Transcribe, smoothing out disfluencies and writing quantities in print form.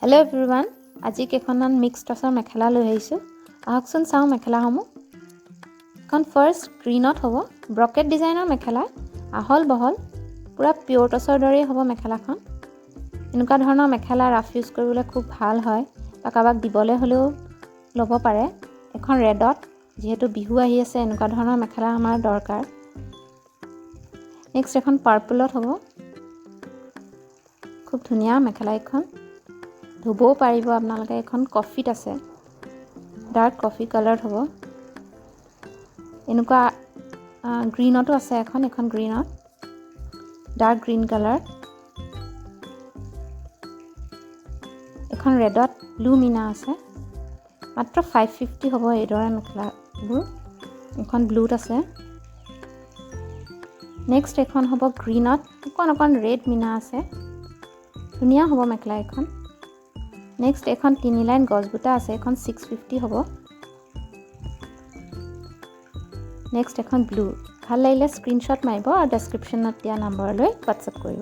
Hello' everyone, আজি কেইখনমান mix টচৰ মেখেলা লৈ আহিছোঁ। আহকচোন চাওঁ মেখেলাসমূহ। এখন ফাৰ্ষ্ট গ্ৰীণত হ'ব, ব্ৰকেট ডিজাইনৰ মেখেলা, আহল বহল, পূৰা পিয়ৰ টচৰ দৰেই হ'ব মেখেলাখন। এনেকুৱা ধৰণৰ মেখেলা ৰাফ ইউজ কৰিবলৈ খুব ভাল হয় বা কাৰোবাক দিবলৈ হ'লেও ল'ব পাৰে। এখন ৰেডত, যিহেতু বিহু আহি আছে, এনেকুৱা ধৰণৰ মেখেলা আমাৰ দৰকাৰ। নেক্সট এখন পাৰ্পলত হ'ব, খুব ধুনীয়া মেখেলা এখন। ধুবও পাৰিব আপোনালোকে। এখন কফিত আছে, ডাৰ্ক কফি কালাৰত হ'ব। এনেকুৱা গ্ৰীণতো আছে এখন গ্ৰীণত, ডাৰ্ক গ্ৰীণ কালাৰ। এখন ৰেডত ব্লু মিনা আছে, মাত্ৰ 550 হ'ব এইদৰে মেখেলাবোৰ। এখন ব্লুত আছে। নেক্সট এখন হ'ব গ্ৰীণত, অকণ ৰেড মিনা আছে, ধুনীয়া হ'ব মেখেলা এখন। নেক্সট এখন 3 লাইন গছবুটা আছে, এখন 650 হ'ব। নেক্সট এখন ব্লু। ভাল লাগিলে স্ক্ৰীনশ্বট মাৰিব আৰু ডেছক্ৰিপশ্যনত দিয়া নম্বৰলৈ হোৱাটছআপ কৰিব।